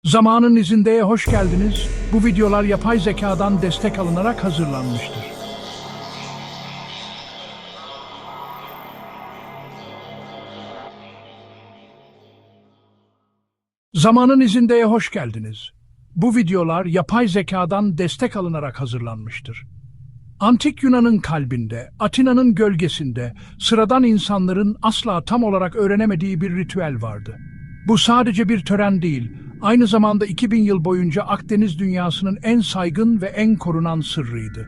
Zamanın izindeye hoş geldiniz. Bu videolar yapay zekadan destek alınarak hazırlanmıştır. Zamanın izindeye hoş geldiniz. Bu videolar yapay zekadan destek alınarak hazırlanmıştır. Antik Yunan'ın kalbinde, Atina'nın gölgesinde sıradan insanların asla tam olarak öğrenemediği bir ritüel vardı. Bu sadece bir tören değil, aynı zamanda 2000 yıl boyunca Akdeniz dünyasının en saygın ve en korunan sırrıydı.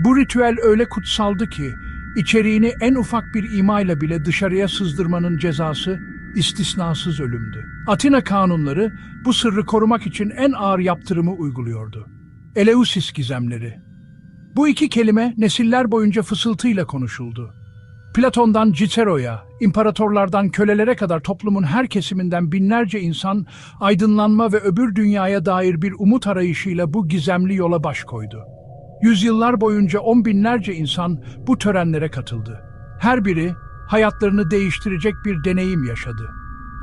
Bu ritüel öyle kutsaldı ki, içeriğini en ufak bir imayla bile dışarıya sızdırmanın cezası istisnasız ölümdü. Atina kanunları bu sırrı korumak için en ağır yaptırımı uyguluyordu. Eleusis gizemleri. Bu iki kelime nesiller boyunca fısıltıyla konuşuldu. Platon'dan Cicero'ya, imparatorlardan kölelere kadar toplumun her kesiminden binlerce insan aydınlanma ve öbür dünyaya dair bir umut arayışıyla bu gizemli yola baş koydu. Yüzyıllar boyunca on binlerce insan bu törenlere katıldı. Her biri hayatlarını değiştirecek bir deneyim yaşadı.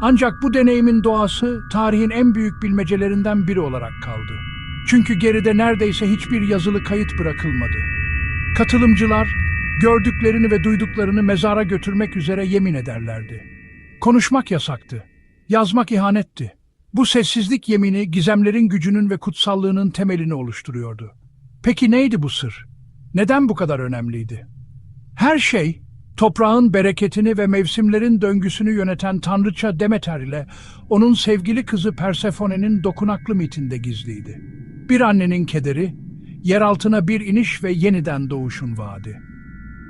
Ancak bu deneyimin doğası tarihin en büyük bilmecelerinden biri olarak kaldı. Çünkü geride neredeyse hiçbir yazılı kayıt bırakılmadı. Katılımcılar gördüklerini ve duyduklarını mezara götürmek üzere yemin ederlerdi. Konuşmak yasaktı. Yazmak ihanetti. Bu sessizlik yemini gizemlerin gücünün ve kutsallığının temelini oluşturuyordu. Peki neydi bu sır? Neden bu kadar önemliydi? Her şey, toprağın bereketini ve mevsimlerin döngüsünü yöneten tanrıça Demeter ile onun sevgili kızı Persephone'nin dokunaklı mitinde gizliydi. Bir annenin kederi, yer altına bir iniş ve yeniden doğuşun vaadi.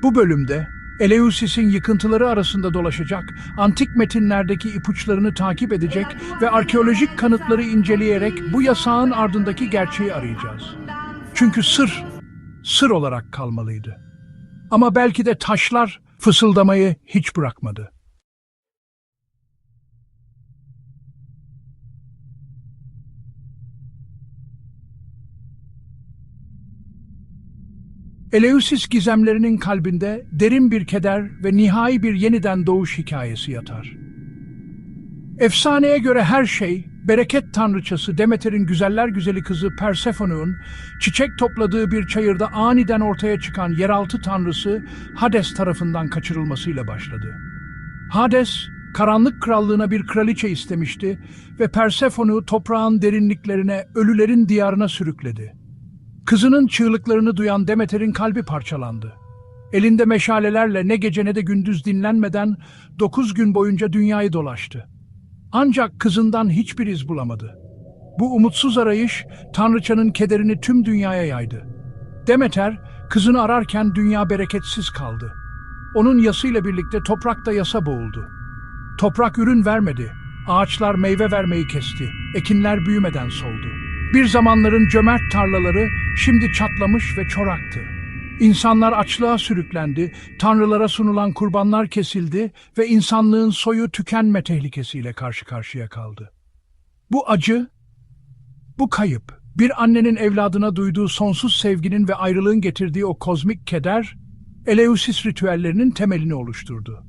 Bu bölümde Eleusis'in yıkıntıları arasında dolaşacak, antik metinlerdeki ipuçlarını takip edecek ve arkeolojik kanıtları inceleyerek bu yasağın ardındaki gerçeği arayacağız. Çünkü sır olarak kalmalıydı. Ama belki de taşlar fısıldamayı hiç bırakmadı. Eleusis gizemlerinin kalbinde derin bir keder ve nihai bir yeniden doğuş hikayesi yatar. Efsaneye göre her şey, bereket tanrıçası Demeter'in güzeller güzeli kızı Persephone'un çiçek topladığı bir çayırda aniden ortaya çıkan yeraltı tanrısı Hades tarafından kaçırılmasıyla başladı. Hades, karanlık krallığına bir kraliçe istemişti ve Persephone'u toprağın derinliklerine, ölülerin diyarına sürükledi. Kızının çığlıklarını duyan Demeter'in kalbi parçalandı. Elinde meşalelerle ne gece ne de gündüz dinlenmeden 9 gün boyunca dünyayı dolaştı. Ancak kızından hiçbir iz bulamadı. Bu umutsuz arayış tanrıçanın kederini tüm dünyaya yaydı. Demeter kızını ararken dünya bereketsiz kaldı. Onun yasıyla birlikte toprak da yasa boğuldu. Toprak ürün vermedi, ağaçlar meyve vermeyi kesti, ekinler büyümeden soldu. Bir zamanların cömert tarlaları şimdi çatlamış ve çoraktı. İnsanlar açlığa sürüklendi, tanrılara sunulan kurbanlar kesildi ve insanlığın soyu tükenme tehlikesiyle karşı karşıya kaldı. Bu acı, bu kayıp, bir annenin evladına duyduğu sonsuz sevginin ve ayrılığın getirdiği o kozmik keder, Eleusis ritüellerinin temelini oluşturdu.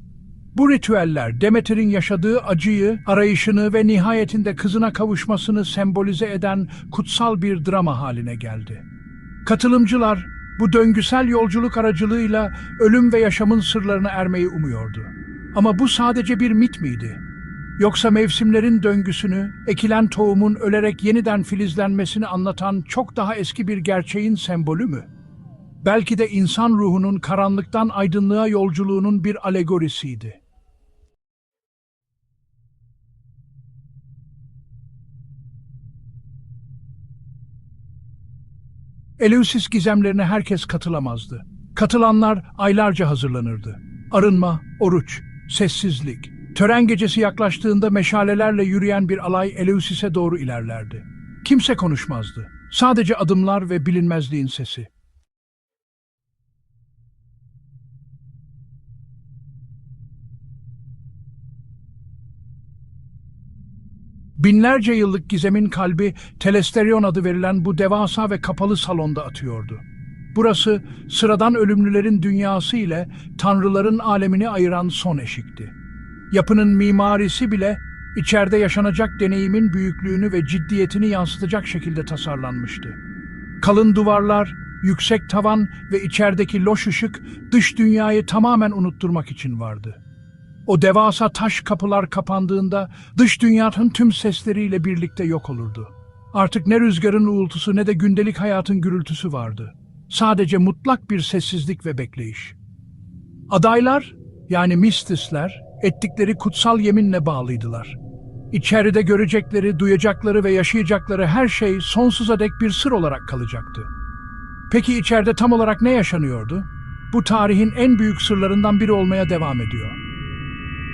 Bu ritüeller Demeter'in yaşadığı acıyı, arayışını ve nihayetinde kızına kavuşmasını sembolize eden kutsal bir drama haline geldi. Katılımcılar bu döngüsel yolculuk aracılığıyla ölüm ve yaşamın sırlarına ermeyi umuyordu. Ama bu sadece bir mit miydi? Yoksa mevsimlerin döngüsünü, ekilen tohumun ölerek yeniden filizlenmesini anlatan çok daha eski bir gerçeğin sembolü mü? Belki de insan ruhunun karanlıktan aydınlığa yolculuğunun bir alegorisiydi. Eleusis gizemlerine herkes katılamazdı. Katılanlar aylarca hazırlanırdı. Arınma, oruç, sessizlik. Tören gecesi yaklaştığında meşalelerle yürüyen bir alay Eleusis'e doğru ilerlerdi. Kimse konuşmazdı. Sadece adımlar ve bilinmezliğin sesi. Binlerce yıllık gizemin kalbi Telesterion adı verilen bu devasa ve kapalı salonda atıyordu. Burası sıradan ölümlülerin dünyası ile tanrıların alemini ayıran son eşikti. Yapının mimarisi bile İçeride yaşanacak deneyimin büyüklüğünü ve ciddiyetini yansıtacak şekilde tasarlanmıştı. Kalın duvarlar, yüksek tavan ve içerideki loş ışık dış dünyayı tamamen unutturmak için vardı. O devasa taş kapılar kapandığında dış dünyanın tüm sesleriyle birlikte yok olurdu. Artık ne rüzgarın uğultusu ne de gündelik hayatın gürültüsü vardı. Sadece mutlak bir sessizlik ve bekleyiş. Adaylar, yani mistisler, ettikleri kutsal yeminle bağlıydılar. İçeride görecekleri, duyacakları ve yaşayacakları her şey sonsuza dek bir sır olarak kalacaktı. Peki içeride tam olarak ne yaşanıyordu? Bu tarihin en büyük sırlarından biri olmaya devam ediyor.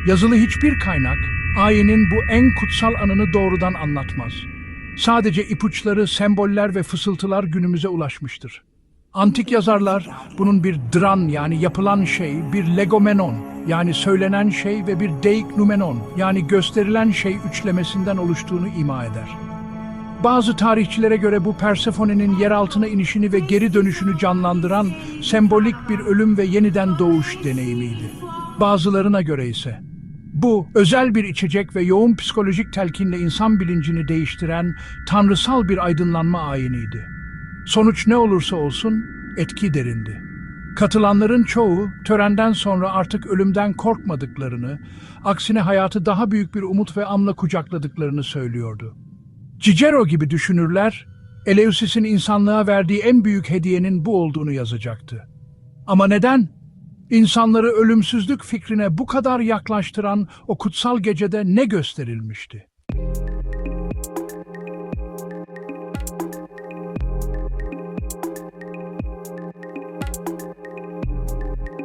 Yazılı hiçbir kaynak, ayinin bu en kutsal anını doğrudan anlatmaz. Sadece ipuçları, semboller ve fısıltılar günümüze ulaşmıştır. Antik yazarlar bunun bir dran yani yapılan şey, bir legomenon yani söylenen şey ve bir deiknumenon yani gösterilen şey üçlemesinden oluştuğunu ima eder. Bazı tarihçilere göre bu Persephone'nin yer altına inişini ve geri dönüşünü canlandıran sembolik bir ölüm ve yeniden doğuş deneyimiydi. Bazılarına göre ise bu özel bir içecek ve yoğun psikolojik telkinle insan bilincini değiştiren tanrısal bir aydınlanma ayiniydi. Sonuç ne olursa olsun etki derindi. Katılanların çoğu törenden sonra artık ölümden korkmadıklarını, aksine hayatı daha büyük bir umut ve anla kucakladıklarını söylüyordu. Cicero gibi düşünürler, Eleusis'in insanlığa verdiği en büyük hediyenin bu olduğunu yazacaktı. Ama neden? İnsanları ölümsüzlük fikrine bu kadar yaklaştıran o kutsal gecede ne gösterilmişti?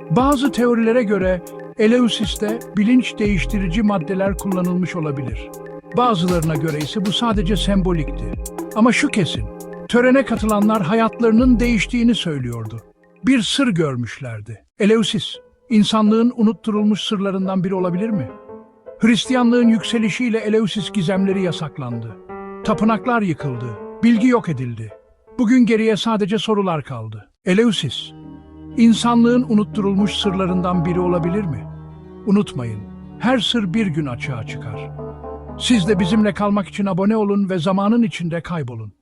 Bazı teorilere göre Eleusis'te bilinç değiştirici maddeler kullanılmış olabilir. Bazılarına göre ise bu sadece sembolikti. Ama şu kesin, törene katılanlar hayatlarının değiştiğini söylüyordu. Bir sır görmüşlerdi. Eleusis, insanlığın unutturulmuş sırlarından biri olabilir mi? Hristiyanlığın yükselişiyle Eleusis gizemleri yasaklandı. Tapınaklar yıkıldı, bilgi yok edildi. Bugün geriye sadece sorular kaldı. Eleusis, İnsanlığın unutturulmuş sırlarından biri olabilir mi? Unutmayın, her sır bir gün açığa çıkar. Siz de bizimle kalmak için abone olun ve zamanın içinde kaybolun.